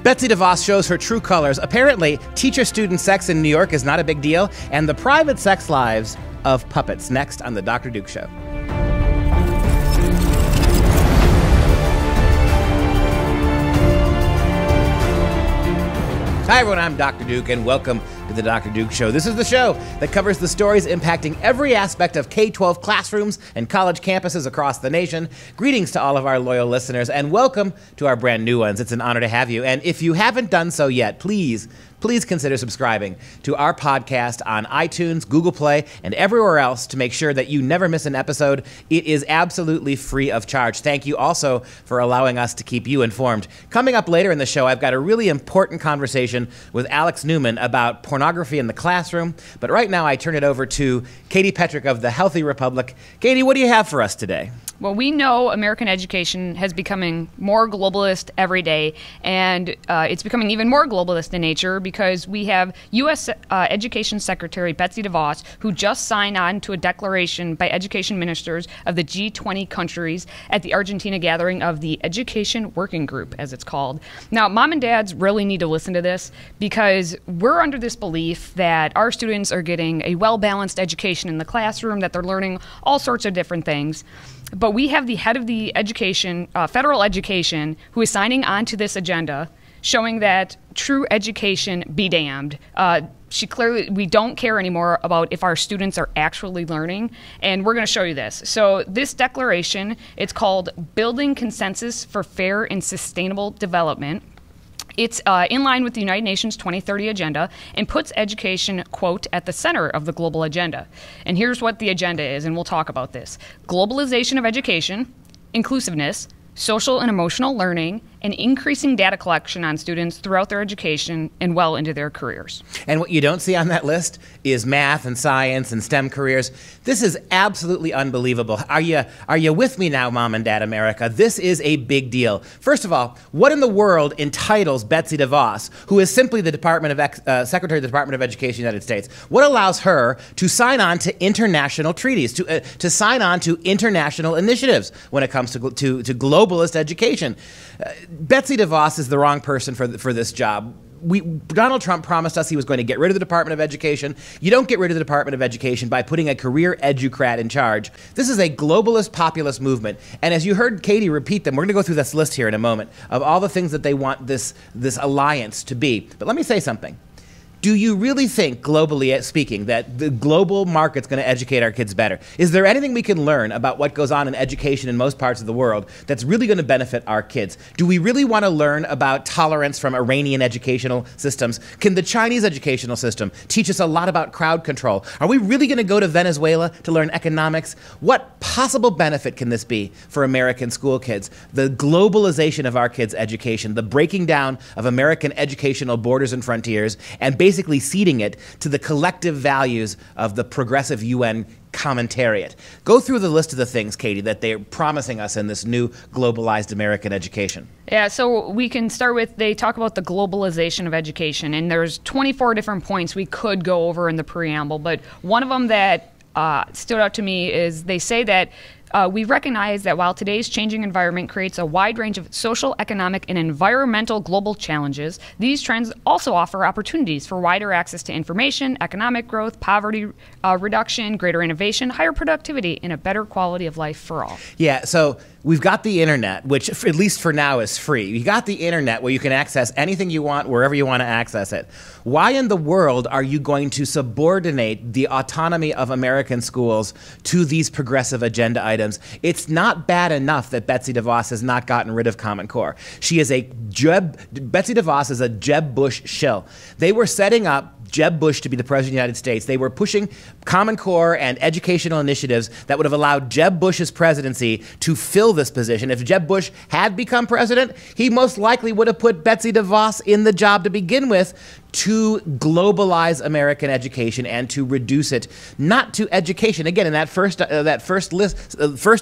Betsy DeVos shows her true colors. Apparently, teacher-student sex in New York is not a big deal, and the private sex lives of puppets. Next on The Dr. Duke Show. Hi everyone, I'm Dr. Duke, and welcome to The Dr. Duke Show. This is the show that covers the stories impacting every aspect of K-12 classrooms and college campuses across the nation. Greetings to all of our loyal listeners, and welcome to our brand new ones. It's an honor to have you. And if you haven't done so yet, please consider subscribing to our podcast on iTunes, Google Play, and everywhere else to make sure that you never miss an episode. It is absolutely free of charge. Thank you also for allowing us to keep you informed. Coming up later in the show, I've got a really important conversation with Alex Newman about pornography in the classroom. But right now, I turn it over to Katie Petrick of the Healthy Republic. Katie, what do you have for us today? Well, we know American education has becoming more globalist every day, and it's becoming even more globalist in nature because we have U.S. Education Secretary Betsy DeVos, who just signed on to a declaration by education ministers of the G20 countries at the Argentina gathering of the Education Working Group, as it's called. Now, mom and dads really need to listen to this because we're under this belief that our students are getting a well-balanced education in the classroom, that they're learning all sorts of different things. But we have the head of the education, federal education, who is signing on to this agenda, showing that true education be damned. We don't care anymore about if our students are actually learning, and we're going to show you this. So this declaration, it's called Building Consensus for Fair and Sustainable Development. It's in line with the United Nations 2030 agenda and puts education, quote, at the center of the global agenda. And here's what the agenda is, and we'll talk about this. Globalization of education, inclusiveness, social and emotional learning, and increasing data collection on students throughout their education and well into their careers. And what you don't see on that list is math and science and STEM careers. This is absolutely unbelievable. Are you with me now, Mom and Dad America? This is a big deal. First of all, what in the world entitles Betsy DeVos, who is simply the Secretary of the Department of Education of the United States, what allows her to sign on to international treaties, to sign on to international initiatives when it comes to globalist education? Betsy DeVos is the wrong person for this job. Donald Trump promised us he was going to get rid of the Department of Education. You don't get rid of the Department of Education by putting a career educrat in charge. This is a globalist populist movement. And as you heard Katie repeat them, we're going to go through this list here in a moment of all the things that they want this alliance to be. But let me say something. Do you really think, globally speaking, that the global market's going to educate our kids better? Is there anything we can learn about what goes on in education in most parts of the world that's really going to benefit our kids? Do we really want to learn about tolerance from Iranian educational systems? Can the Chinese educational system teach us a lot about crowd control? Are we really going to go to Venezuela to learn economics? What possible benefit can this be for American school kids? The globalization of our kids' education, the breaking down of American educational borders and frontiers, and basically ceding it to the collective values of the progressive UN commentariat. Go through the list of the things, Katie, that they're promising us in this new globalized American education. Yeah, so we can start with, they talk about the globalization of education, and there's 24 different points we could go over in the preamble, but one of them that stood out to me is they say that we recognize that while today's changing environment creates a wide range of social, economic, and environmental global challenges, these trends also offer opportunities for wider access to information, economic growth, poverty reduction, greater innovation, higher productivity, and a better quality of life for all. Yeah, so we've got the internet, which at least for now is free. You got the internet where you can access anything you want, wherever you want to access it. Why in the world are you going to subordinate the autonomy of American schools to these progressive agenda items? It's not bad enough that Betsy DeVos has not gotten rid of Common Core. Betsy DeVos is a Jeb Bush shill. They were setting up Jeb Bush to be the president of the United States. They were pushing Common Core and educational initiatives that would have allowed Jeb Bush's presidency to fill this position. If Jeb Bush had become president, he most likely would have put Betsy DeVos in the job to begin with to globalize American education and to reduce it, not to education. Again, in that first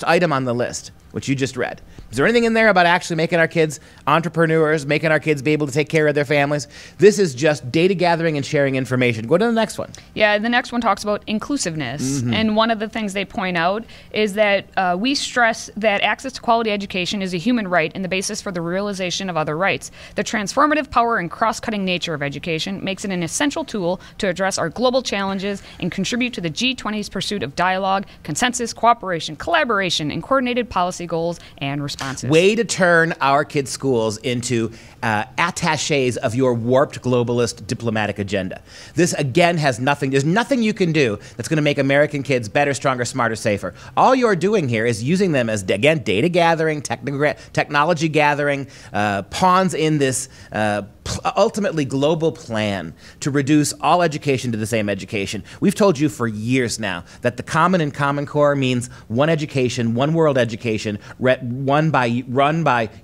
item on the list, which you just read, is there anything in there about actually making our kids entrepreneurs, making our kids be able to take care of their families? This is just data gathering and sharing information. Go to the next one. Yeah, the next one talks about inclusiveness. And one of the things they point out is that we stress that access to quality education is a human right and the basis for the realization of other rights. The transformative power and cross-cutting nature of education makes it an essential tool to address our global challenges and contribute to the G20's pursuit of dialogue, consensus, cooperation, collaboration, and coordinated policy goals and responses. Way to turn our kids' schools into attachés of your warped globalist diplomatic agenda. This, again, has nothing, there's nothing you can do that's going to make American kids better, stronger, smarter, safer. All you're doing here is using them as, again, data gathering, technology gathering, pawns in this ultimately global plan to reduce all education to the same education. We've told you for years now that the Common and Common Core means one education, one world education, run by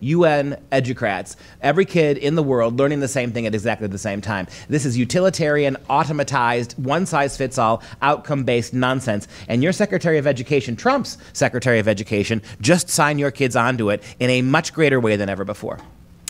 UN educrats. Every kid in the world learning the same thing at exactly the same time. This is utilitarian, automatized, one-size-fits-all, outcome-based nonsense. And your Secretary of Education, Trump's Secretary of Education, just signed your kids onto it in a much greater way than ever before.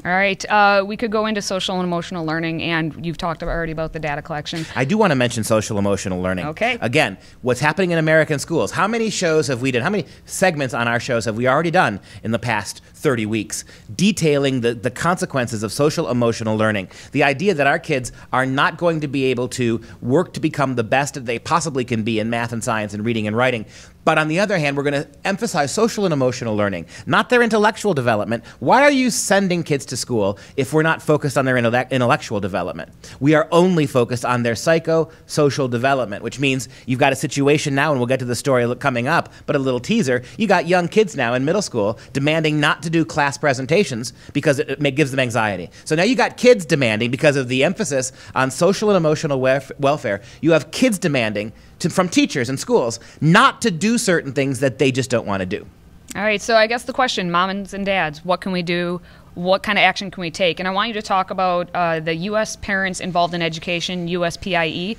All right, we could go into social and emotional learning, and you've talked already about the data collection. I do want to mention social emotional learning. Okay. Again, what's happening in American schools? How many shows have we done? How many segments on our shows have we already done in the past 30 weeks detailing the consequences of social emotional learning? The idea that our kids are not going to be able to work to become the best that they possibly can be in math and science and reading and writing. But on the other hand, we're going to emphasize social and emotional learning, not their intellectual development. Why are you sending kids to school if we're not focused on their intellectual development? We are only focused on their psycho-social development, which means you've got a situation now, and we'll get to the story coming up, but a little teaser, you got young kids now in middle school demanding not to do class presentations because it gives them anxiety. So now you got kids demanding, because of the emphasis on social and emotional welfare, you have kids demanding from teachers and schools not to do certain things that they just don't want to do. All right, so I guess the question, moms and dads, what can we do? What kind of action can we take? And I want you to talk about the U.S. Parents Involved in Education, USPIE.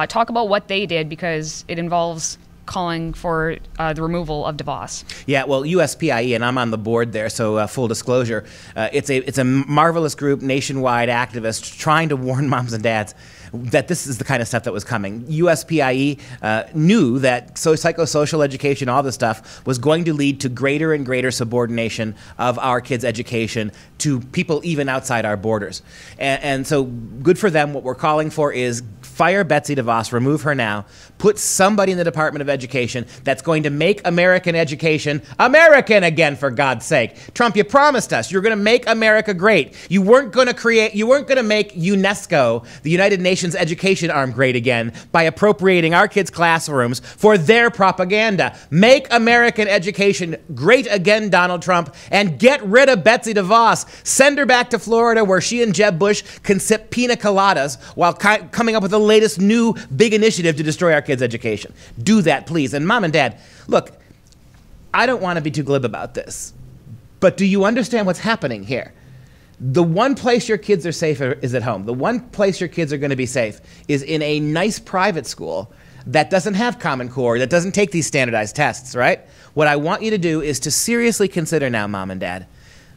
Talk about what they did, because it involves calling for the removal of DeVos. Yeah, well, USPIE, and I'm on the board there, so full disclosure, it's a marvelous group, nationwide activists trying to warn moms and dads that this is the kind of stuff that was coming. USPIE knew that psychosocial education, all this stuff, was going to lead to greater and greater subordination of our kids' education to people even outside our borders. And so good for them. What we're calling for is fire Betsy DeVos, remove her now, put somebody in the Department of Education that's going to make American education American again, for God's sake. Trump, you promised us you're going to make America great. You weren't going to make UNESCO, the United Nations education arm, great again by appropriating our kids' classrooms for their propaganda. Make American education great again, Donald Trump, and get rid of Betsy DeVos. Send her back to Florida, where she and Jeb Bush can sip pina coladas while coming up with the latest new big initiative to destroy our kids' education. Do that, please. And mom and dad, look, I don't want to be too glib about this, but do you understand what's happening here? The one place your kids are safe is at home. The one place your kids are going to be safe is in a nice private school that doesn't have Common Core, that doesn't take these standardized tests, right? What I want you to do is to seriously consider now, mom and dad,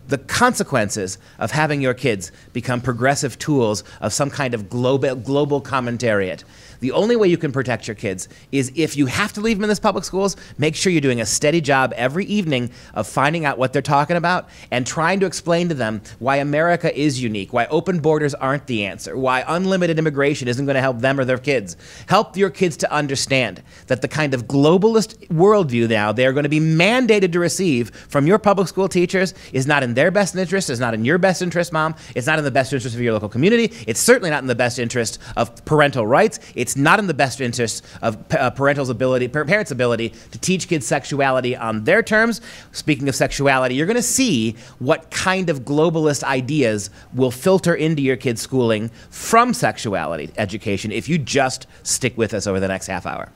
the consequences of having your kids become progressive tools of some kind of global commentariat. The only way you can protect your kids is, if you have to leave them in this public schools, make sure you're doing a steady job every evening of finding out what they're talking about and trying to explain to them why America is unique, why open borders aren't the answer, why unlimited immigration isn't going to help them or their kids. Help your kids to understand that the kind of globalist worldview now they're going to be mandated to receive from your public school teachers is not in their best interest, is not in your best interest, mom. It's not in the best interest of your local community. It's certainly not in the best interest of parental rights. It's not in the best interest of parents' ability to teach kids sexuality on their terms. Speaking of sexuality, you're going to see what kind of globalist ideas will filter into your kids' schooling from sexuality education if you just stick with us over the next half hour.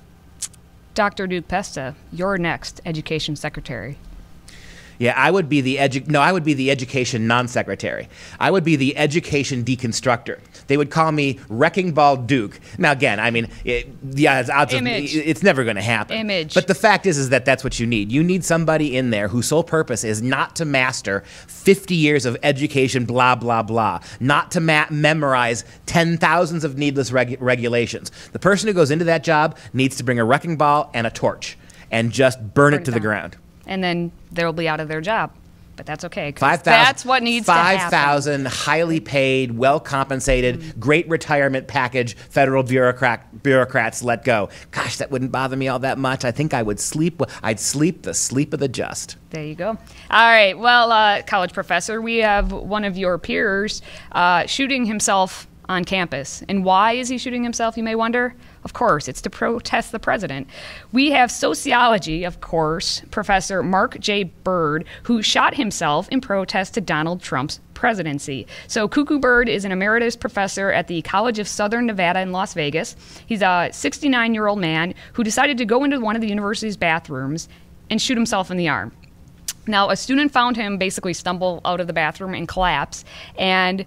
Dr. Duke Pesta, you're next Education Secretary. Yeah, I would be the I would be the education non-secretary. I would be the education deconstructor. They would call me Wrecking Ball Duke. Now, again, I mean, it's never going to happen. Image. But the fact is that that's what you need. You need somebody in there whose sole purpose is not to master 50 years of education, blah, blah, blah, not to memorize 10,000s of needless regulations. The person who goes into that job needs to bring a wrecking ball and a torch and just burn it to the ground. And then they'll be out of their job. But that's okay, because that's what needs to happen. 5,000, highly paid, well-compensated, great retirement package, federal bureaucrats let go. Gosh, that wouldn't bother me all that much. I think I'd sleep the sleep of the just. There you go. All right, well, college professor, we have one of your peers shooting himself on campus. And why is he shooting himself, you may wonder? Of course, it's to protest the president. We have sociology, of course, Professor Mark J. Bird, who shot himself in protest to Donald Trump's presidency. So Cuckoo Bird is an emeritus professor at the College of Southern Nevada in Las Vegas. He's a 69-year-old man who decided to go into one of the university's bathrooms and shoot himself in the arm. Now, a student found him basically stumble out of the bathroom and collapse, and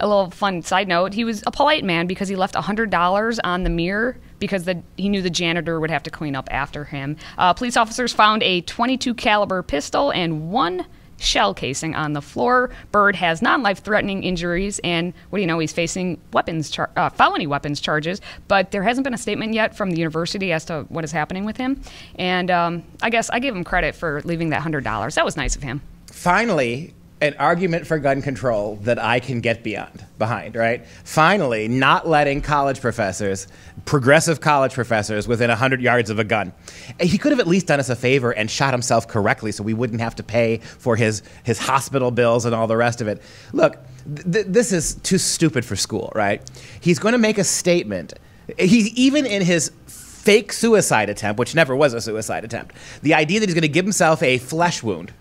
a little fun side note, he was a polite man because he left $100 on the mirror because he knew the janitor would have to clean up after him. Police officers found a .22 caliber pistol and one shell casing on the floor. Bird has non-life-threatening injuries, and what do you know, he's facing felony weapons charges, but there hasn't been a statement yet from the university as to what is happening with him. And I guess I give him credit for leaving that $100. That was nice of him. Finally, an argument for gun control that I can get behind, right? Finally, not letting college professors, progressive college professors, within 100 yards of a gun. He could have at least done us a favor and shot himself correctly so we wouldn't have to pay for his hospital bills and all the rest of it. Look, this is too stupid for school, right? He's going to make a statement. Even in his fake suicide attempt, which never was a suicide attempt, the idea that he's going to give himself a flesh wound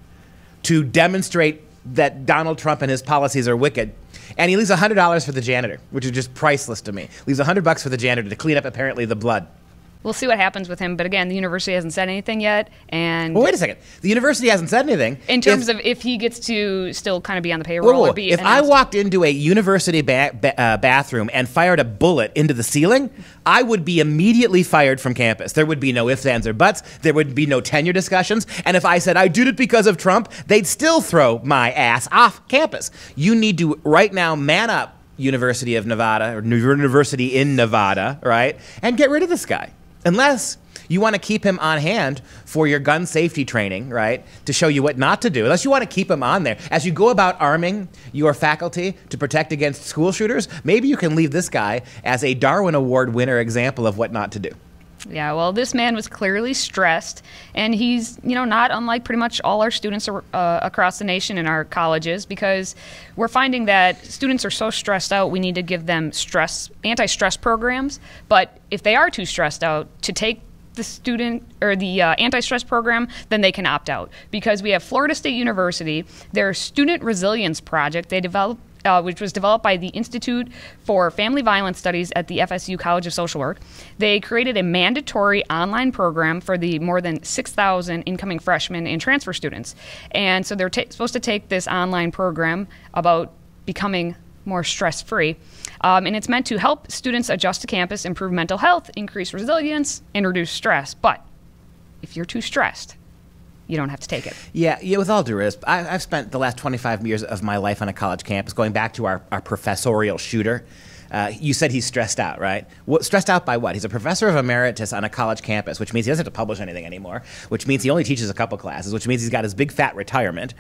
to demonstrate that Donald Trump and his policies are wicked. And he leaves $100 for the janitor, which is just priceless to me. Leaves $100 for the janitor to clean up apparently the blood. We'll see what happens with him, but again, the university hasn't said anything yet. And well, wait a second. The university hasn't said anything. In terms of if he gets to still kind of be on the payroll or be if I walked into a university bathroom and fired a bullet into the ceiling, I would be immediately fired from campus. There would be no ifs, ands, or buts. There would be no tenure discussions. And if I said I did it because of Trump, they'd still throw my ass off campus. You need to right now man up, University of Nevada, or University in Nevada, right? And get rid of this guy. Unless you want to keep him on hand for your gun safety training, right, to show you what not to do. Unless you want to keep him on there. As you go about arming your faculty to protect against school shooters, maybe you can leave this guy as a Darwin Award winner example of what not to do. Yeah, well, this man was clearly stressed, and he's, not unlike pretty much all our students across the nation in our colleges, because we're finding that students are so stressed out, we need to give them anti-stress programs. But if they are too stressed out to take the anti-stress program, then they can opt out. Because we have Florida State University, their Student Resilience Project, they developed which was developed by the Institute for Family Violence Studies at the FSU College of Social Work. They created a mandatory online program for the more than 6,000 incoming freshmen and transfer students. And so they're supposed to take this online program about becoming more stress-free. And it's meant to help students adjust to campus, improve mental health, increase resilience, and reduce stress. But if you're too stressed, you don't have to take it. Yeah, with all due respect, I've spent the last 25 years of my life on a college campus, going back to our professorial shooter. You said he's stressed out, right? Stressed out by what? He's a professor of emeritus on a college campus, which means he doesn't have to publish anything anymore, which means he only teaches a couple classes, which means he's got his big fat retirement.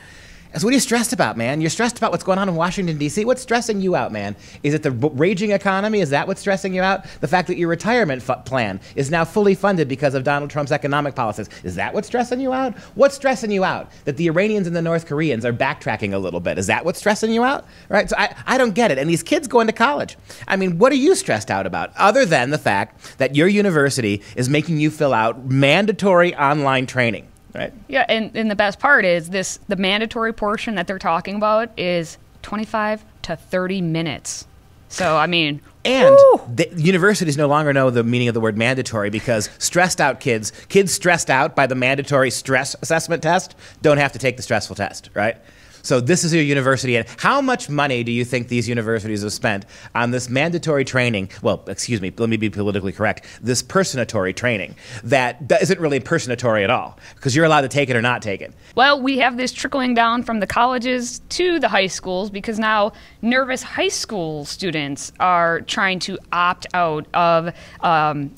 So what are you stressed about, man? You're stressed about what's going on in Washington, D.C.? What's stressing you out, man? Is it the raging economy? Is that what's stressing you out? The fact that your retirement plan is now fully funded because of Donald Trump's economic policies. Is that what's stressing you out? What's stressing you out? That the Iranians and the North Koreans are backtracking a little bit. Is that what's stressing you out? Right? So I don't get it. And these kids going to college. I mean, what are you stressed out about? Other than the fact that your university is making you fill out mandatory online training. Right. Yeah, and the best part is the mandatory portion that they're talking about is 25 to 30 minutes. So, I mean, And the universities no longer know the meaning of the word mandatory because stressed out kids stressed out by the mandatory stress assessment test don't have to take the stressful test, right? So this is your university. And how much money do you think these universities have spent on this mandatory training? Well, excuse me, let me be politically correct. This personatory training that isn't really personatory at all because you're allowed to take it or not take it. Well, we have this trickling down from the colleges to the high schools because now nervous high school students are trying to opt out of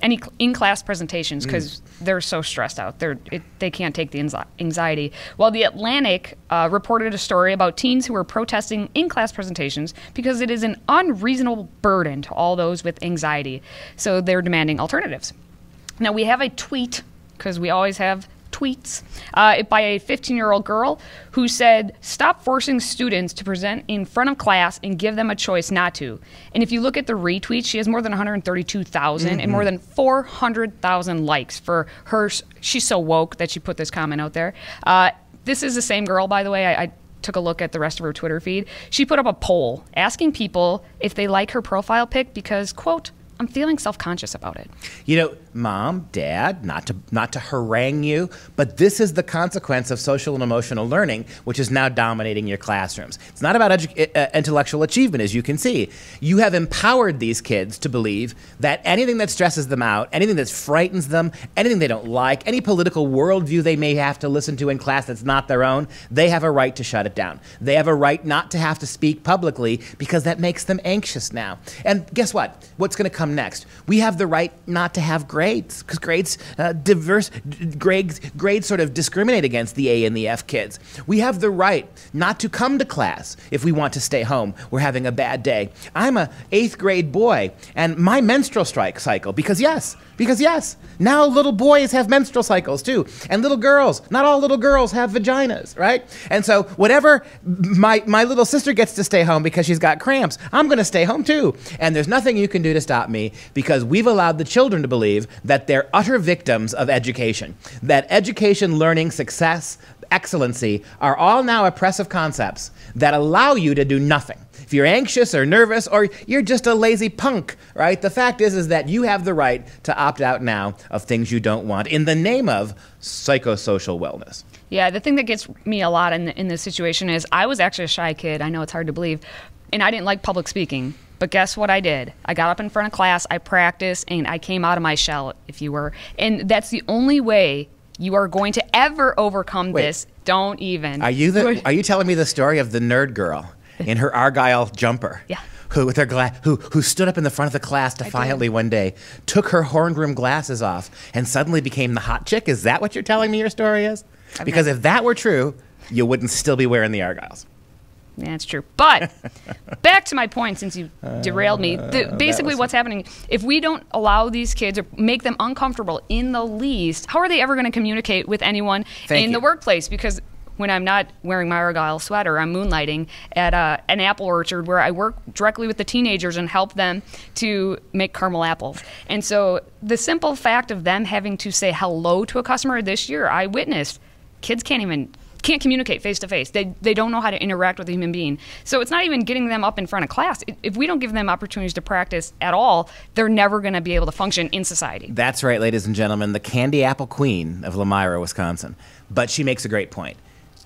any in-class presentations because they're so stressed out. They can't take the anxiety. Well, The Atlantic reported a story about teens who are protesting in-class presentations because it is an unreasonable burden to all those with anxiety. So they're demanding alternatives. Now, we have a tweet, because we always have tweets, by a 15-year-old girl who said, "Stop forcing students to present in front of class and give them a choice not to." And if you look at the retweets, she has more than 132,000 and more than 400,000 likes for her. She's so woke that she put this comment out there. This is the same girl, by the way. I took a look at the rest of her Twitter feed. She put up a poll asking people if they like her profile pic because, quote, "I'm feeling self-conscious about it." You know, Mom, Dad, not to harangue you, but this is the consequence of social and emotional learning, which is now dominating your classrooms. It's not about intellectual achievement, as you can see. You have empowered these kids to believe that anything that stresses them out, anything that frightens them, anything they don't like, any political worldview they may have to listen to in class that's not their own, they have a right to shut it down. They have a right not to have to speak publicly because that makes them anxious now. And guess what? What's going to come next? We have the right not to have grades, because grades sort of discriminate against the A and the F kids. We have the right not to come to class if we want to stay home. We're having a bad day. I'm a 8th grade boy, and my menstrual cycle, because yes, now little boys have menstrual cycles too, and little girls, not all little girls have vaginas, right? And so whatever my little sister gets to stay home because she's got cramps, I'm going to stay home too. And there's nothing you can do to stop me because we've allowed the children to believe that they're utter victims of education, that education, learning, success, excellency are all now oppressive concepts that allow you to do nothing. If you're anxious or nervous or you're just a lazy punk, right? The fact is that you have the right to opt out now of things you don't want in the name of psychosocial wellness. Yeah, the thing that gets me a lot in this situation is I was actually a shy kid. I know it's hard to believe. And I didn't like public speaking. But guess what I did? I got up in front of class, I practiced, and I came out of my shell, if you were. And that's the only way you are going to ever overcome this. Don't even. Are you telling me the story of the nerd girl in her Argyle jumper? Yeah. Who stood up in the front of the class defiantly one day, took her horn-rimmed glasses off, and suddenly became the hot chick? Is that what you're telling me your story is? Because if that were true, you wouldn't still be wearing the Argyles. Yeah, that's true. But back to my point, since you derailed me, basically what's happening, if we don't allow these kids or make them uncomfortable in the least, how are they ever going to communicate with anyone in the workplace? Because when I'm not wearing my Argyle sweater, I'm moonlighting at an apple orchard where I work directly with the teenagers and help them to make caramel apples. And so the simple fact of them having to say hello to a customer this year, I witnessed kids can't communicate face to face. They don't know how to interact with a human being. So it's not even getting them up in front of class. If we don't give them opportunities to practice at all, they're never going to be able to function in society. That's right, ladies and gentlemen, the candy apple queen of Lamira, Wisconsin. But she makes a great point.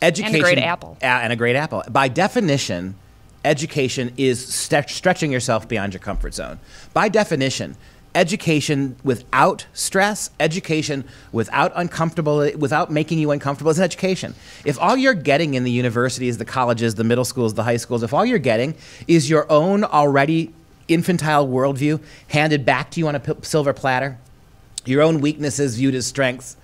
Education, and a great apple. And a great apple. By definition, education is stretching yourself beyond your comfort zone. By definition, education without stress, education without making you uncomfortable is education. If all you're getting in the universities, the colleges, the middle schools, the high schools, if all you're getting is your own already infantile worldview handed back to you on a silver platter, your own weaknesses viewed as strengths,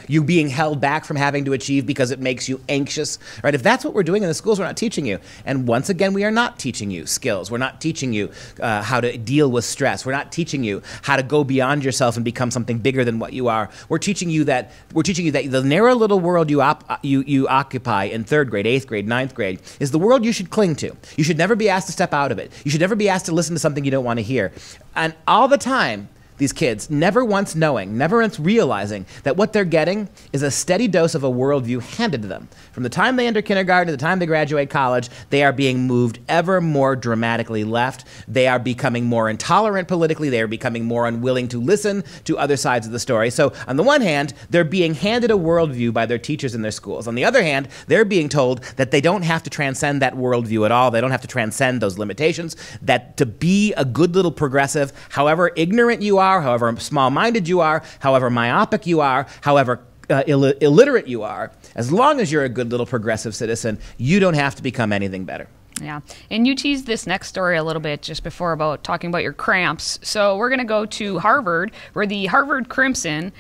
you being held back from having to achieve because it makes you anxious, right? If that's what we're doing in the schools, we're not teaching you. And once again, we are not teaching you skills. We're not teaching you how to deal with stress. We're not teaching you how to go beyond yourself and become something bigger than what you are. We're teaching you that the narrow little world you occupy in 3rd grade, 8th grade, 9th grade is the world you should cling to. You should never be asked to step out of it. You should never be asked to listen to something you don't want to hear. And all the time, these kids, never once knowing, never once realizing that what they're getting is a steady dose of a worldview handed to them. From the time they enter kindergarten to the time they graduate college, they are being moved ever more dramatically left. They are becoming more intolerant politically. They are becoming more unwilling to listen to other sides of the story. So on the one hand, they're being handed a worldview by their teachers in their schools. On the other hand, they're being told that they don't have to transcend that worldview at all. They don't have to transcend those limitations, that to be a good little progressive, however ignorant you are, however small-minded you are, however myopic you are, however illiterate you are, as long as you're a good little progressive citizen, you don't have to become anything better. Yeah, and you teased this next story a little bit just before about talking about your cramps. So we're going to go to Harvard, where the Harvard Crimson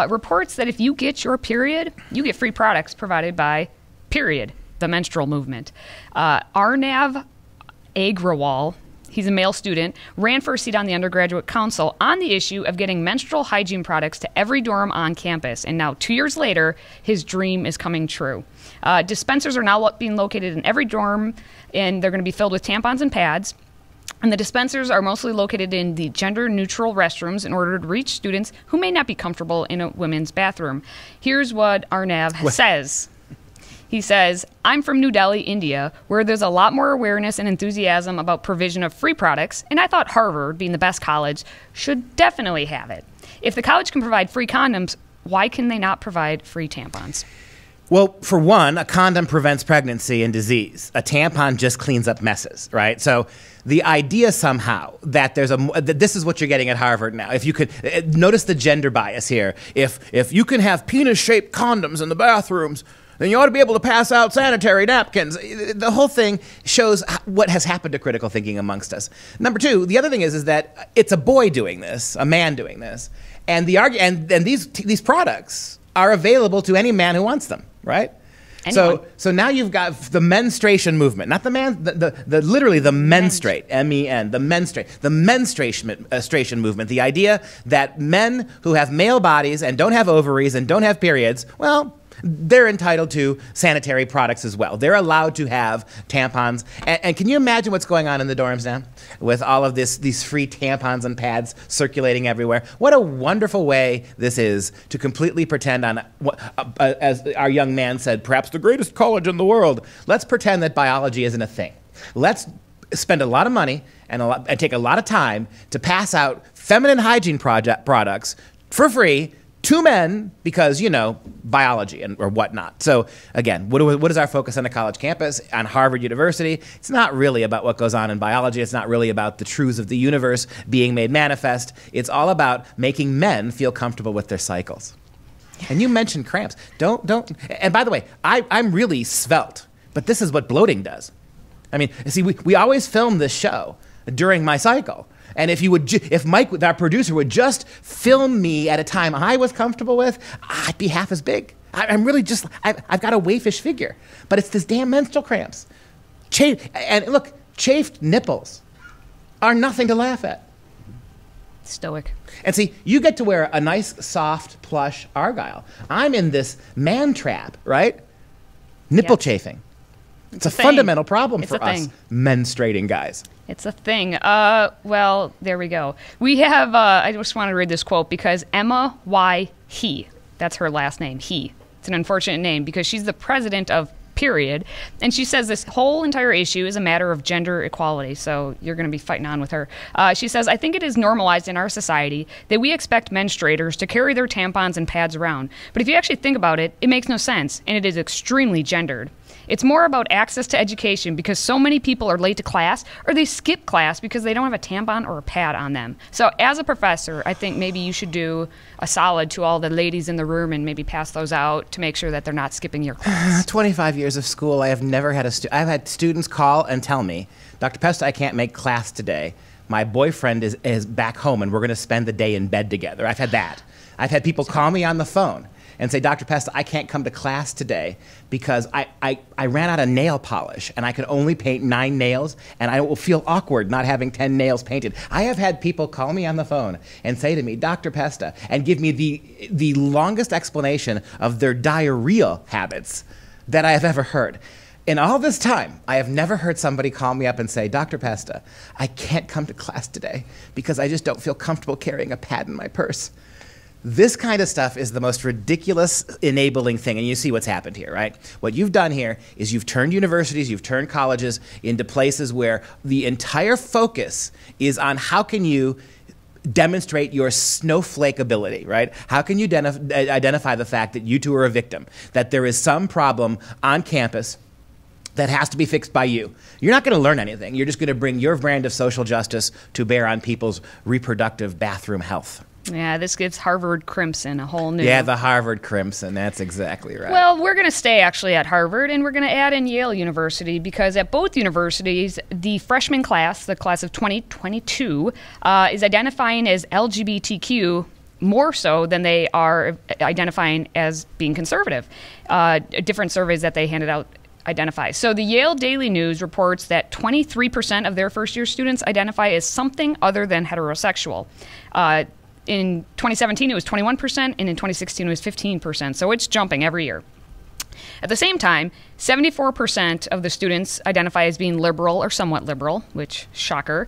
reports that if you get your period, you get free products provided by Period, the menstrual movement. Arnav Agrawal, he's a male student, ran for a seat on the undergraduate council on the issue of getting menstrual hygiene products to every dorm on campus. And now, 2 years later, his dream is coming true. Dispensers are now being located in every dorm, and they're going to be filled with tampons and pads. And the dispensers are mostly located in the gender-neutral restrooms in order to reach students who may not be comfortable in a women's bathroom. Here's what Arnav says. He says, I'm from New Delhi, India, where there's a lot more awareness and enthusiasm about provision of free products, and I thought Harvard, being the best college, should definitely have it. If the college can provide free condoms, why can they not provide free tampons? Well, for one, a condom prevents pregnancy and disease. A tampon just cleans up messes, right? So the idea somehow that that this is what you're getting at Harvard now. If you could notice the gender bias here. If you can have penis-shaped condoms in the bathrooms, then you ought to be able to pass out sanitary napkins. The whole thing shows what has happened to critical thinking amongst us. Number two, the other thing is that it's a boy doing this, a man doing this, and these products are available to any man who wants them, right? Anyone. So now you've got the menstruation movement, not the man, literally the menstruate, M-E-N, the menstruation movement. The idea that men who have male bodies and don't have ovaries and don't have periods, well, they're entitled to sanitary products as well. They're allowed to have tampons. And can you imagine what's going on in the dorms now with all of these free tampons and pads circulating everywhere? What a wonderful way this is to completely pretend on, as our young man said, perhaps the greatest college in the world. Let's pretend that biology isn't a thing. Let's spend a lot of money and take a lot of time to pass out feminine hygiene products for free to men because, biology or whatnot. So again, what is our focus on the college campus, on Harvard University? It's not really about what goes on in biology. It's not really about the truths of the universe being made manifest. It's all about making men feel comfortable with their cycles. And you mentioned cramps. Don't. And by the way, I'm really svelte, but this is what bloating does. I mean, see, we always film this show during my cycle. And if Mike, our producer, would just film me at a time I was comfortable with, I'd be half as big. I'm really I've got a waifish figure. But it's this damn menstrual cramps. And look, chafed nipples are nothing to laugh at. Stoic. And see, you get to wear a nice, soft, plush Argyle. I'm in this man trap, right? Nipple chafing. It's a fundamental problem for us menstruating guys. It's a thing. Well, there we go. We have, I just want to read this quote because Emma Y. He, that's her last name, He. It's an unfortunate name because she's the president of Period. And she says this whole entire issue is a matter of gender equality. So you're going to be fighting on with her. She says, I think it is normalized in our society that we expect menstruators to carry their tampons and pads around. But if you actually think about it, it makes no sense. And it is extremely gendered. It's more about access to education because so many people are late to class or they skip class because they don't have a tampon or a pad on them. So as a professor, I think maybe you should do a solid to all the ladies in the room and maybe pass those out to make sure that they're not skipping your class. 25 years of school, I have never had I've had students call and tell me, Dr. Pesta, I can't make class today. My boyfriend is back home and we're going to spend the day in bed together. I've had that. I've had people call me on the phone and say, Dr. Pesta, I can't come to class today because I ran out of nail polish and I could only paint 9 nails and I will feel awkward not having 10 nails painted. I have had people call me on the phone and say to me, Dr. Pesta, and give me the longest explanation of their diarrheal habits that I have ever heard. In all this time, I have never heard somebody call me up and say, Dr. Pesta, I can't come to class today because I just don't feel comfortable carrying a pad in my purse. This kind of stuff is the most ridiculous enabling thing, and you see what's happened here, right? What you've done here is you've turned universities, you've turned colleges into places where the entire focus is on how can you demonstrate your snowflake ability, right? How can you identify the fact that you two are a victim, that there is some problem on campus that has to be fixed by you. You're not going to learn anything. You're just going to bring your brand of social justice to bear on people's reproductive bathroom health. Yeah, this gives Harvard Crimson a whole new... Yeah, the Harvard Crimson. That's exactly right. Well, we're going to stay actually at Harvard, and we're going to add in Yale University, because at both universities, the freshman class, the class of 2022, is identifying as LGBTQ more so than they are identifying as being conservative. Different surveys that they handed out identify. So the Yale Daily News reports that 23% of their first-year students identify as something other than heterosexual. In 2017, it was 21%, and in 2016, it was 15%. So it's jumping every year. At the same time, 74% of the students identify as being liberal or somewhat liberal, which, shocker.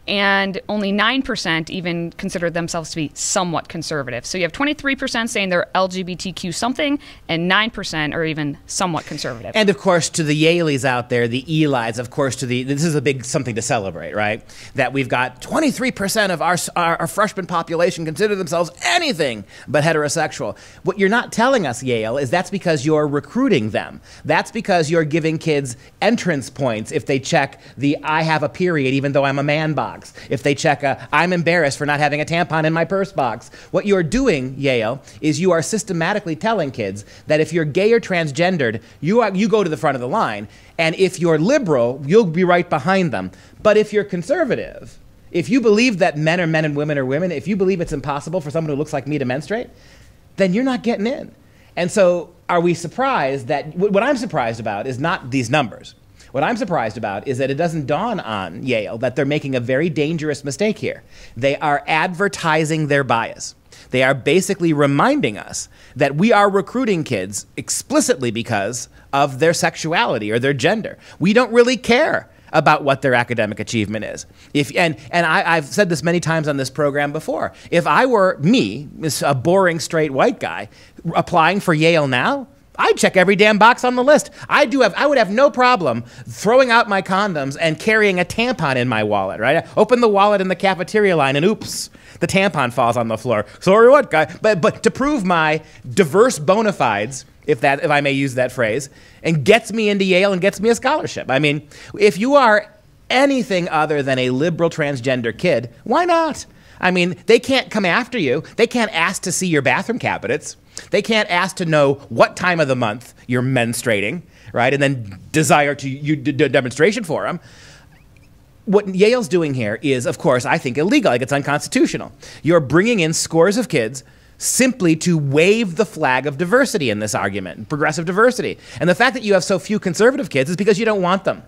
And only 9% even consider themselves to be somewhat conservative. So you have 23% saying they're LGBTQ something, and 9% are even somewhat conservative. And of course, to the Yaleys out there, the Elis, of course, this is a big something to celebrate, right? That we've got 23% of our freshman population consider themselves anything but heterosexual. What you're not telling us, Yale, is that's because you're recruiting them. That's because you're giving kids entrance points if they check the I have a period even though I'm a man box. If they check I'm embarrassed for not having a tampon in my purse box. What you're doing, Yale, is you are systematically telling kids that if you're gay or transgendered, you go to the front of the line, and if you're liberal, you'll be right behind them. But if you're conservative, if you believe that men are men and women are women, if you believe it's impossible for someone who looks like me to menstruate, then you're not getting in. And so are we surprised that, what I'm surprised about is not these numbers. What I'm surprised about is that it doesn't dawn on Yale that they're making a very dangerous mistake here. They are advertising their bias. They are basically reminding us that we are recruiting kids explicitly because of their sexuality or their gender. We don't really care about what their academic achievement is. I've said this many times on this program before. If I were me, a boring straight white guy, applying for Yale now, I'd check every damn box on the list. I would have no problem throwing out my condoms and carrying a tampon in my wallet, right? I open the wallet in the cafeteria line and oops, the tampon falls on the floor. Sorry, what, guy? But to prove my diverse bona fides, if I may use that phrase, and gets me into Yale and gets me a scholarship. I mean, if you are anything other than a liberal transgender kid, why not? I mean, they can't come after you. They can't ask to see your bathroom cabinets. They can't ask to know what time of the month you're menstruating, right, and then desire to do a demonstration for them. What Yale's doing here is, of course, I think illegal. Like, it's unconstitutional. You're bringing in scores of kids simply to wave the flag of diversity in this argument, progressive diversity. And the fact that you have so few conservative kids is because you don't want them.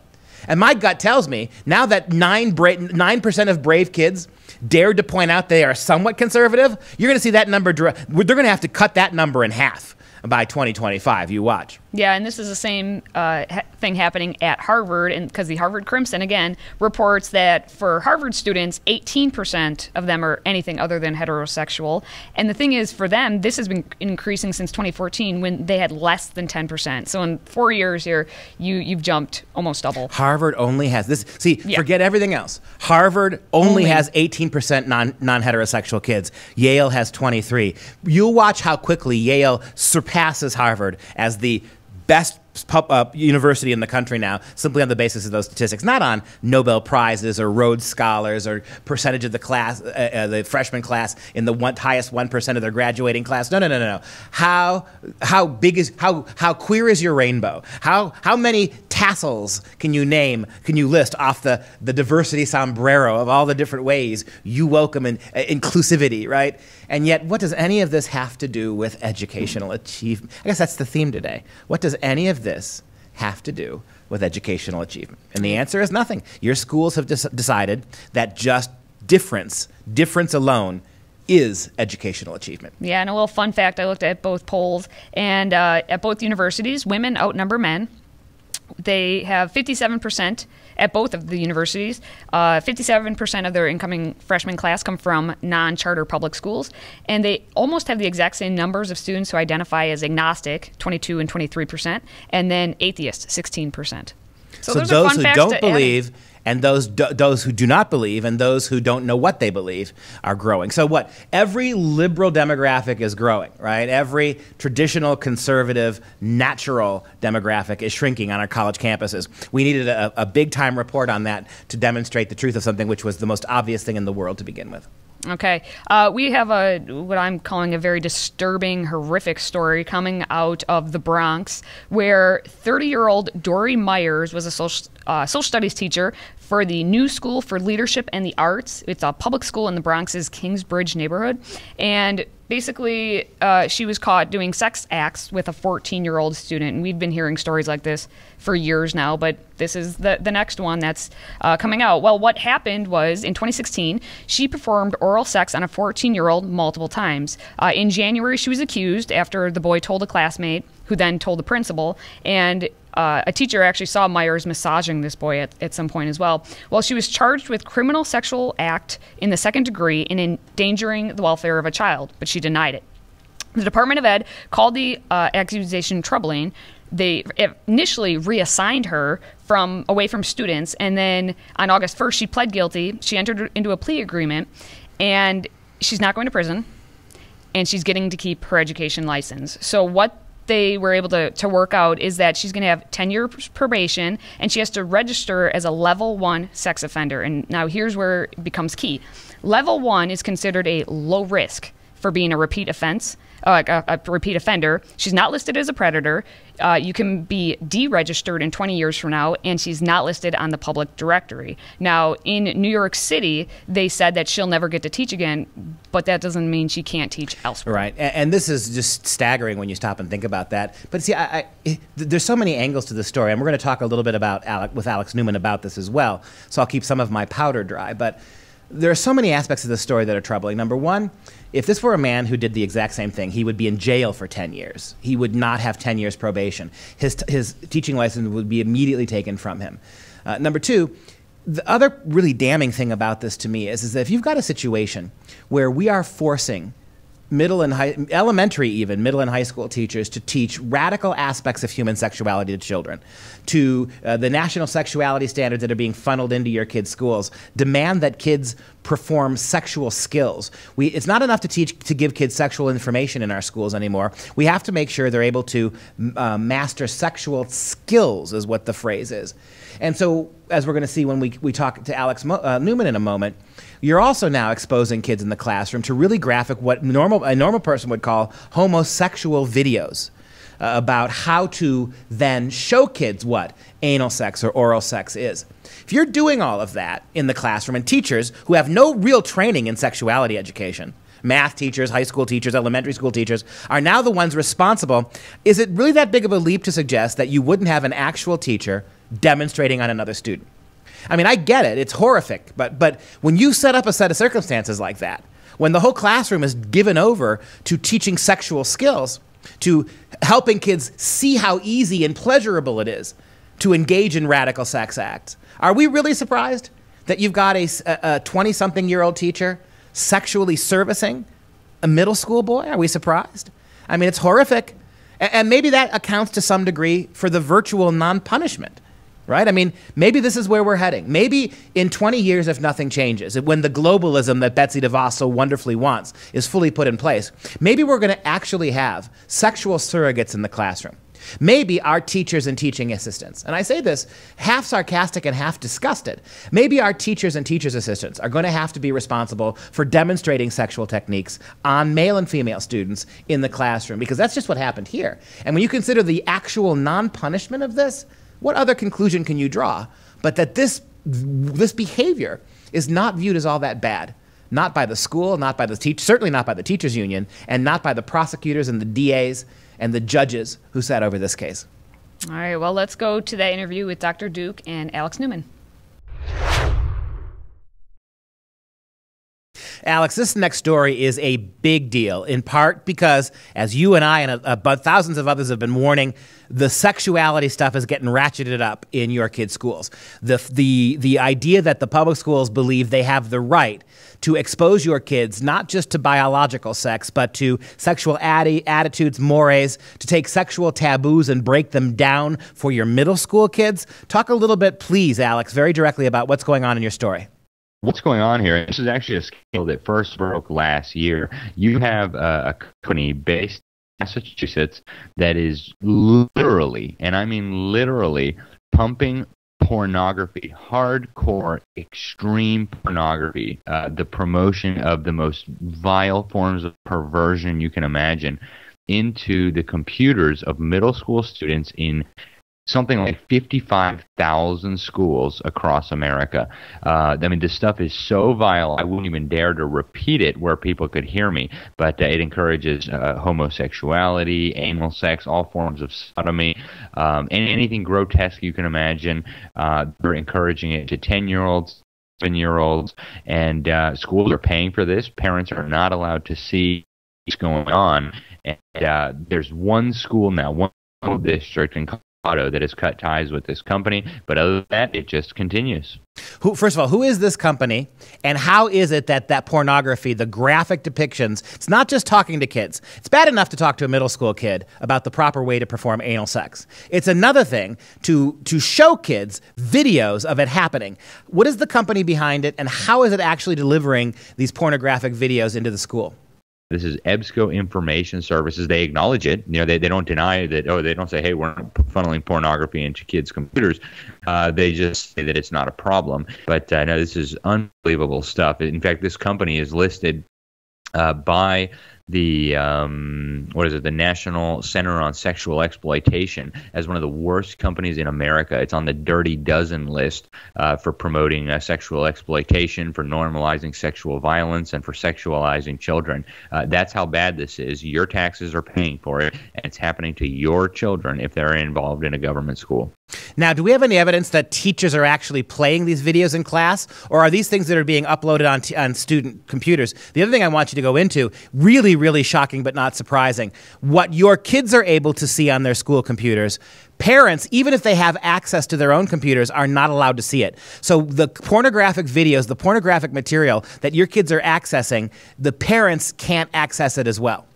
And my gut tells me, now that 9% of brave kids dared to point out they are somewhat conservative, you're going to see that number, they're going to have to cut that number in half by 2025. You watch. Yeah, and this is the same thing happening at Harvard, and because the Harvard Crimson, again, reports that for Harvard students, 18% of them are anything other than heterosexual. And the thing is, for them, this has been increasing since 2014 when they had less than 10%. So in 4 years here, you've jumped almost double. Harvard only has this. See, forget everything else. Harvard only has 18% non-heterosexual kids. Yale has 23. You'll watch how quickly Yale surpasses Harvard as the best university in the country now, simply on the basis of those statistics, not on Nobel Prizes or Rhodes Scholars or percentage of the class, the freshman class in the highest 1% of their graduating class. No. How queer is your rainbow? How many tassels can you name? Can you list off the diversity sombrero of all the different ways you welcome inclusivity, right? And yet, what does any of this have to do with educational achievement? I guess that's the theme today. What does any of this have to do with educational achievement? And the answer is nothing. Your schools have decided that just difference alone is educational achievement. Yeah, and a little fun fact, I looked at both polls, and at both universities, women outnumber men. They have 57% at both of the universities. 57% of their incoming freshman class come from non-charter public schools, and they almost have the exact same numbers of students who identify as agnostic, 22 and 23%, and then atheist, 16%. So those who don't believe and those who do not believe and those who don't know what they believe are growing. So what? Every liberal demographic is growing, right? Every traditional conservative natural demographic is shrinking on our college campuses. We needed a big-time report on that to demonstrate the truth of something which was the most obvious thing in the world to begin with. Okay. We have what I'm calling a very disturbing, horrific story coming out of the Bronx, where 30-year-old Dory Myers was a social studies teacher for the New School for Leadership and the Arts. It's a public school in the Bronx's Kingsbridge neighborhood. And basically, she was caught doing sex acts with a 14-year-old student. And we've been hearing stories like this for years now, but this is the next one that's coming out. Well, what happened was, in 2016, she performed oral sex on a 14-year-old multiple times. In January, she was accused after the boy told a classmate, who then told the principal, and a teacher actually saw Myers massaging this boy at some point as well. Well, she was charged with criminal sexual act in the second degree and endangering the welfare of a child, but she denied it. The Department of Ed called the accusation troubling. They initially reassigned her away from students, and then on August 1st, she pled guilty. She entered into a plea agreement, and she's not going to prison, and she's getting to keep her education license. So what they were able to work out is that she's going to have 10 years probation, and she has to register as a level 1 sex offender. And now here's where it becomes key. Level 1 is considered a low risk for being a repeat offense, a repeat offender. She's not listed as a predator. You can be deregistered in 20 years from now, and she's not listed on the public directory. Now, in New York City, they said that she'll never get to teach again, but that doesn't mean she can't teach elsewhere. Right, and this is just staggering when you stop and think about that. But see, there's so many angles to the story, and we're going to talk a little bit with Alex Newman about this as well, so I'll keep some of my powder dry. But there are so many aspects of the story that are troubling. Number one, if this were a man who did the exact same thing, he would be in jail for 10 years. He would not have 10 years probation. His teaching license would be immediately taken from him. Number two, the other really damning thing about this to me is that if you've got a situation where we are forcing middle and high school teachers to teach radical aspects of human sexuality to children, to the national sexuality standards that are being funneled into your kids' schools, demand that kids perform sexual skills. It's not enough to give kids sexual information in our schools anymore. We have to make sure they're able to master sexual skills, is what the phrase is. And so, as we're going to see when we talk to Alex Newman in a moment, you're also now exposing kids in the classroom to really graphic, what a normal person would call homosexual videos about how to then show kids what anal sex or oral sex is. If you're doing all of that in the classroom, and teachers who have no real training in sexuality education, math teachers, high school teachers, elementary school teachers, are now the ones responsible, is it really that big of a leap to suggest that you wouldn't have an actual teacher demonstrating on another student? I mean, I get it. It's horrific. But when you set up a set of circumstances like that, when the whole classroom is given over to teaching sexual skills, to helping kids see how easy and pleasurable it is to engage in radical sex acts, are we really surprised that you've got a 20-something-year-old teacher sexually servicing a middle school boy? Are we surprised? I mean, it's horrific. And maybe that accounts to some degree for the virtual non-punishment. Right? I mean, maybe this is where we're heading. Maybe in 20 years, if nothing changes, when the globalism that Betsy DeVos so wonderfully wants is fully put in place, maybe we're going to actually have sexual surrogates in the classroom. Maybe our teachers and teaching assistants, and I say this half sarcastic and half disgusted, maybe our teachers and teachers assistants are going to have to be responsible for demonstrating sexual techniques on male and female students in the classroom, because that's just what happened here. And when you consider the actual non-punishment of this, what other conclusion can you draw but that this behavior is not viewed as all that bad? Not by the school, not by the certainly not by the teachers union, and not by the prosecutors and the DAs and the judges who sat over this case. All right, well, let's go to that interview with Dr. Duke and Alex Newman. Alex, this next story is a big deal, in part because, as you and I and thousands of others have been warning, the sexuality stuff is getting ratcheted up in your kids' schools. The idea that the public schools believe they have the right to expose your kids not just to biological sex, but to sexual attitudes, mores, to take sexual taboos and break them down for your middle school kids. Talk a little bit, please, Alex, very directly about what's going on in your story. What's going on here? This is actually a scandal that first broke last year. You have a company based in Massachusetts that is literally, and I mean literally, pumping pornography, hardcore, extreme pornography, the promotion of the most vile forms of perversion you can imagine into the computers of middle school students in something like 55,000 schools across America. I mean, this stuff is so vile, I wouldn't even dare to repeat it where people could hear me, but it encourages homosexuality, anal sex, all forms of sodomy, and anything grotesque you can imagine. They're encouraging it to 10-year-olds, 7-year-olds, and schools are paying for this. Parents are not allowed to see what's going on. And there's one school now, one school district in that has cut ties with this company, but other than that, it just continues. First of all, who is this company, and how is it that pornography, the graphic depictions, it's not just talking to kids. It's bad enough to talk to a middle school kid about the proper way to perform anal sex. It's another thing to show kids videos of it happening. What is the company behind it, and how is it actually delivering these pornographic videos into the school? This is EBSCO Information Services. They acknowledge it. You know, they don't deny that. Oh, they don't say, "Hey, we're not funneling pornography into kids' computers." They just say that it's not a problem. But no, this is unbelievable stuff. In fact, this company is listed by the the National Center on Sexual Exploitation as one of the worst companies in America. It's on the Dirty Dozen list for promoting sexual exploitation, for normalizing sexual violence, and for sexualizing children. That's how bad this is. Your taxes are paying for it, and it's happening to your children if they're involved in a government school. Now, do we have any evidence that teachers are actually playing these videos in class, or are these things that are being uploaded on student computers? The other thing I want you to go into, really, really shocking but not surprising, what your kids are able to see on their school computers, parents, even if they have access to their own computers, are not allowed to see it. So the pornographic videos, the pornographic material that your kids are accessing, the parents can't access it as well.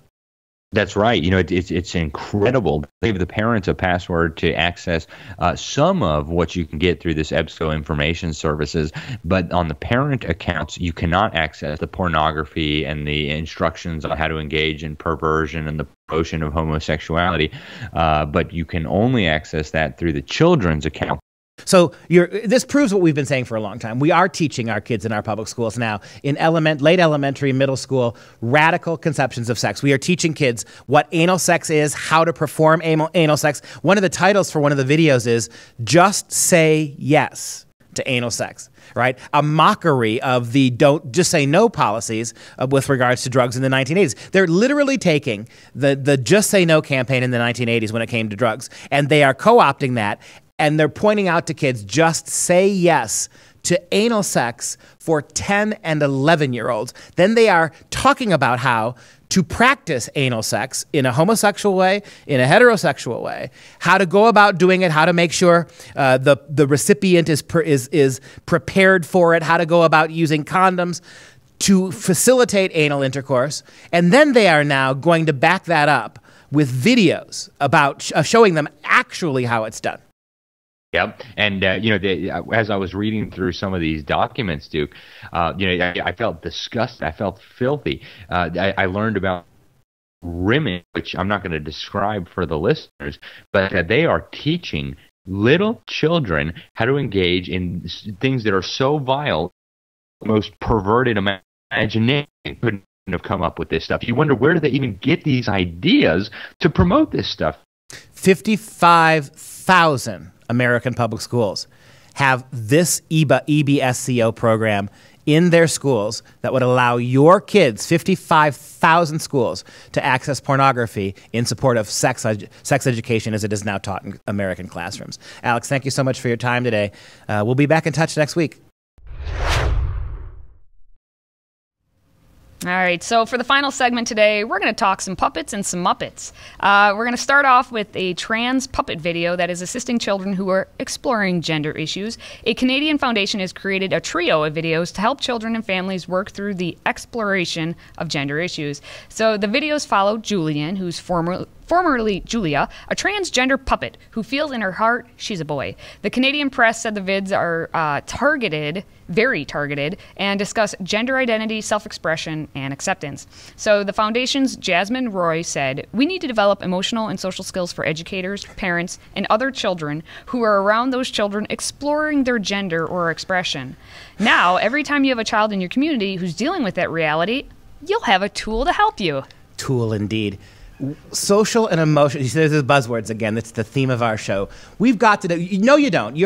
That's right. You know, it's incredible. They give the parents a password to access some of what you can get through this EBSCO Information Services, but on the parent accounts, you cannot access the pornography and the instructions on how to engage in perversion and the promotion of homosexuality, but you can only access that through the children's account. So this proves what we've been saying for a long time. We are teaching our kids in our public schools now, in late elementary, middle school, radical conceptions of sex. We are teaching kids what anal sex is, how to perform anal sex. One of the titles for one of the videos is "Just Say Yes to Anal Sex," right? A mockery of the "don't just say no" policies with regards to drugs in the 1980s. They're literally taking the "just say no" campaign in the 1980s when it came to drugs, and they are co-opting that. And they're pointing out to kids, just say yes to anal sex for 10 and 11-year-olds. Then they are talking about how to practice anal sex in a homosexual way, in a heterosexual way, how to go about doing it, how to make sure the recipient is prepared for it, how to go about using condoms to facilitate anal intercourse. And then they are now going to back that up with videos about showing them actually how it's done. Yep, and as I was reading through some of these documents, Duke, I felt disgusted. I felt filthy. I learned about rimming, which I'm not going to describe for the listeners, but they are teaching little children how to engage in things that are so vile, the most perverted imagination couldn't have come up with this stuff. You wonder, where do they even get these ideas to promote this stuff? 55,000 American public schools have this EBSCO program in their schools that would allow your kids, 55,000 schools, to access pornography in support of sex education as it is now taught in American classrooms. Alex, thank you so much for your time today. We'll be back in touch next week. All right, so for the final segment today, we're going to talk some puppets and some Muppets. We're going to start off with a trans puppet video that is assisting children who are exploring gender issues. A Canadian foundation has created a trio of videos to help children and families work through the exploration of gender issues. So the videos follow Julian, who's formerly Julia, a transgender puppet who feels in her heart she's a boy. The Canadian press said the vids are very targeted, and discuss gender identity, self-expression, and acceptance. So the foundation's Jasmine Roy said, "We need to develop emotional and social skills for educators, parents, and other children who are around those children exploring their gender or expression. Now, every time you have a child in your community who's dealing with that reality, you'll have a tool to help you." Tool indeed. Social and emotional. You see, there's buzzwords again. That's the theme of our show. We've got to do. No, you don't.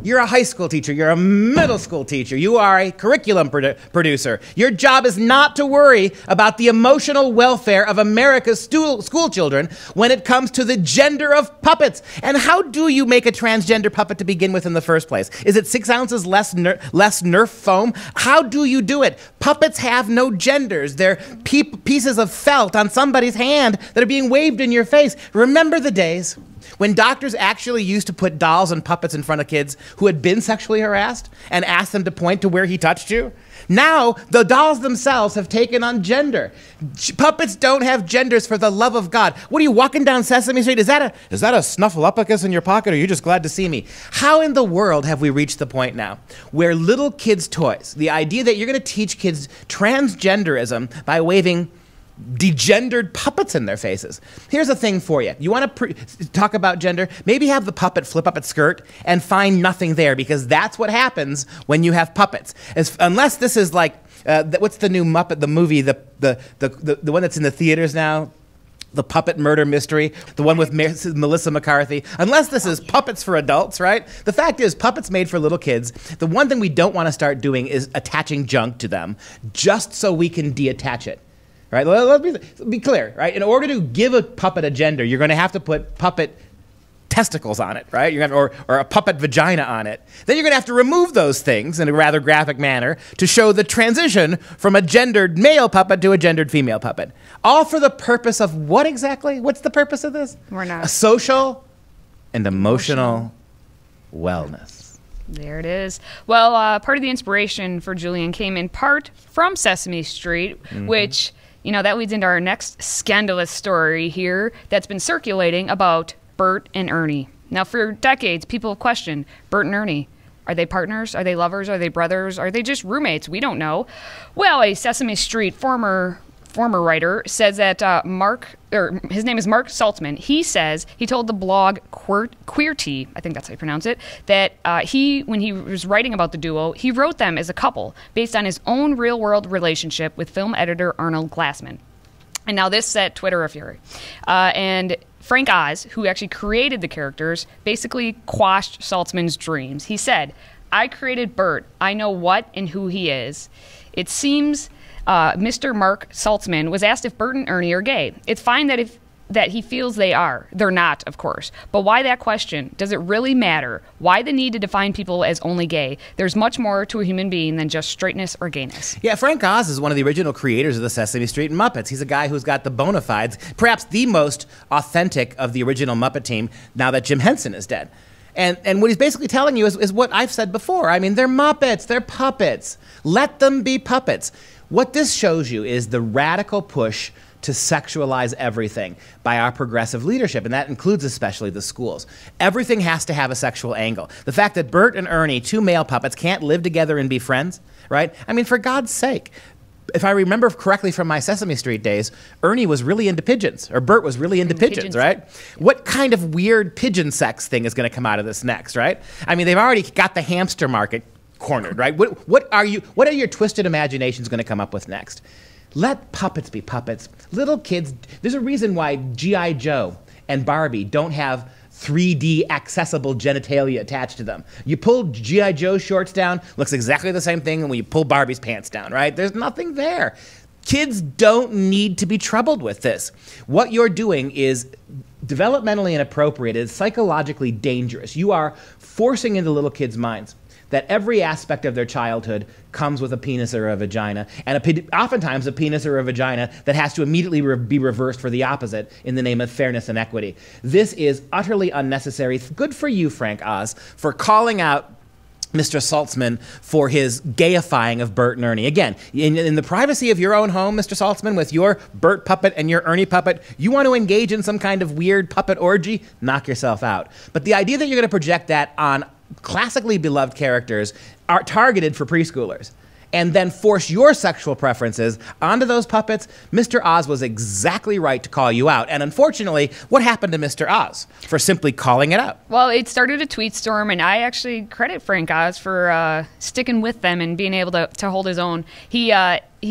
You're a high school teacher. You're a middle school teacher. You are a curriculum producer. Your job is not to worry about the emotional welfare of America's school children when it comes to the gender of puppets. And how do you make a transgender puppet to begin with in the first place? Is it 6 ounces less Nerf foam? How do you do it? Puppets have no genders. They're pieces of felt on somebody's hand that are being waved in your face. Remember the days when doctors actually used to put dolls and puppets in front of kids who had been sexually harassed and asked them to point to where he touched you? Now, the dolls themselves have taken on gender. Puppets don't have genders, for the love of God. What are you walking down Sesame Street? Is that a snuffleupagus in your pocket, or are you just glad to see me? How in the world have we reached the point now where little kids' toys, the idea that you're going to teach kids transgenderism by waving degendered puppets in their faces? Here's a thing for you. You want to talk about gender? Maybe have the puppet flip up its skirt and find nothing there, because that's what happens when you have puppets. Unless this is like, what's the new Muppet, the movie, the one that's in the theaters now? The Puppet Murder Mystery, the one with Melissa McCarthy. Unless this is puppets for adults, right? The fact is, puppets made for little kids. The one thing we don't want to start doing is attaching junk to them just so we can deattach it. Right? Let's be clear, right? In order to give a puppet a gender, you're going to have to put puppet testicles on it, right? Or a puppet vagina on it. Then you're going to have to remove those things in a rather graphic manner to show the transition from a gendered male puppet to a gendered female puppet. All for the purpose of what exactly? What's the purpose of this? We're not. A social and emotional wellness. There it is. Well, part of the inspiration for Julian came in part from Sesame Street, which, that leads into our next scandalous story here that's been circulating about Bert and Ernie. Now, for decades, people have questioned Bert and Ernie. Are they partners? Are they lovers? Are they brothers? Are they just roommates? We don't know. Well, a Sesame Street former writer says that his name is Mark Saltzman. He says he told the blog Queerty, I think that's how you pronounce it, that when he was writing about the duo, he wrote them as a couple based on his own real-world relationship with film editor Arnold Glassman. And now this set Twitter affury. And Frank Oz, who actually created the characters, basically quashed Saltzman's dreams. He said, "I created Bert. I know what and who he is. It seems Mr. Mark Saltzman was asked if Bert and Ernie are gay. It's fine that he feels they are. They're not, of course. But why that question? Does it really matter? Why the need to define people as only gay? There's much more to a human being than just straightness or gayness." Yeah, Frank Oz is one of the original creators of the Sesame Street Muppets. He's a guy who's got the bona fides, perhaps the most authentic of the original Muppet team, now that Jim Henson is dead. And what he's basically telling you is what I've said before. I mean, they're Muppets, they're puppets. Let them be puppets. What this shows you is the radical push to sexualize everything by our progressive leadership, and that includes especially the schools. Everything has to have a sexual angle. The fact that Bert and Ernie, two male puppets, can't live together and be friends, right? I mean, for God's sake. If I remember correctly from my Sesame Street days, Ernie was really into pigeons, or Bert was really into pigeons, right? What kind of weird pigeon sex thing is going to come out of this next, right? I mean, they've already got the hamster market cornered, right? What are your twisted imaginations going to come up with next? Let puppets be puppets. Little kids, there's a reason why G.I. Joe and Barbie don't have 3D accessible genitalia attached to them. You pull G.I. Joe's shorts down, looks exactly the same thing when you pull Barbie's pants down, right? There's nothing there. Kids don't need to be troubled with this. What you're doing is developmentally inappropriate. It's psychologically dangerous. You are forcing into little kids' minds that every aspect of their childhood comes with a penis or a vagina, and oftentimes a penis or a vagina that has to immediately be reversed for the opposite in the name of fairness and equity. This is utterly unnecessary. Good for you, Frank Oz, for calling out Mr. Saltzman for his gayifying of Bert and Ernie. Again, in the privacy of your own home, Mr. Saltzman, with your Bert puppet and your Ernie puppet, you want to engage in some kind of weird puppet orgy? Knock yourself out. But the idea that you're going to project that on classically beloved characters are targeted for preschoolers, and then force your sexual preferences onto those puppets, Mr. Oz was exactly right to call you out. And unfortunately, what happened to Mr. Oz for simply calling it out? Well, it started a tweet storm, and I actually credit Frank Oz for sticking with them and being able to hold his own. He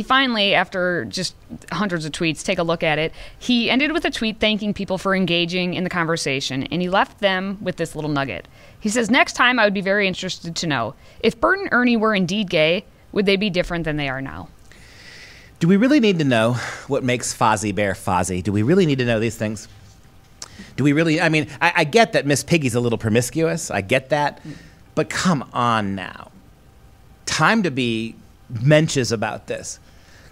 finally, after just hundreds of tweets, take a look at it, he ended with a tweet thanking people for engaging in the conversation, and he left them with this little nugget. He says, "Next time, I would be very interested to know, if Bert and Ernie were indeed gay, would they be different than they are now?" Do we really need to know what makes Fozzie Bear Fozzie? Do we really need to know these things? Do we really? I mean, I get that Miss Piggy's a little promiscuous. I get that. But come on now. Time to be menches about this.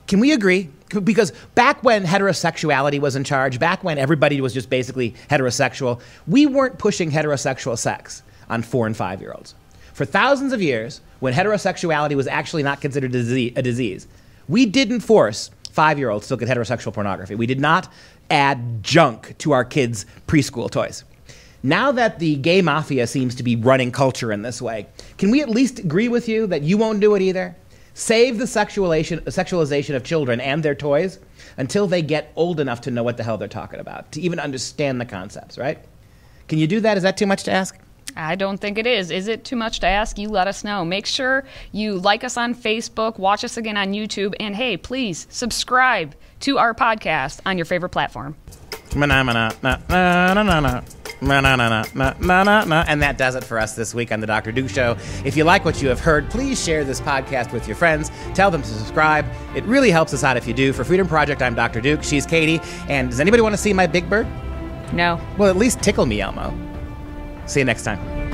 Can we agree? Because back when heterosexuality was in charge, back when everybody was just basically heterosexual, we weren't pushing heterosexual sex on 4- and 5-year-olds. For thousands of years, when heterosexuality was actually not considered a disease, we didn't force 5-year-olds to look at heterosexual pornography. We did not add junk to our kids' preschool toys. Now that the gay mafia seems to be running culture in this way, can we at least agree with you that you won't do it either? Save the sexualization of children and their toys until they get old enough to know what the hell they're talking about, to even understand the concepts, right? Can you do that? Is that too much to ask? I don't think it is. Is it too much to ask? You let us know. Make sure you like us on Facebook, watch us again on YouTube, and hey, please subscribe to our podcast on your favorite platform. And that does it for us this week on The Dr. Duke Show. If you like what you have heard, please share this podcast with your friends. Tell them to subscribe. It really helps us out if you do. For Freedom Project, I'm Dr. Duke. She's Katie. And does anybody want to see my big bird? No. Well, at least tickle me, Elmo. See you next time.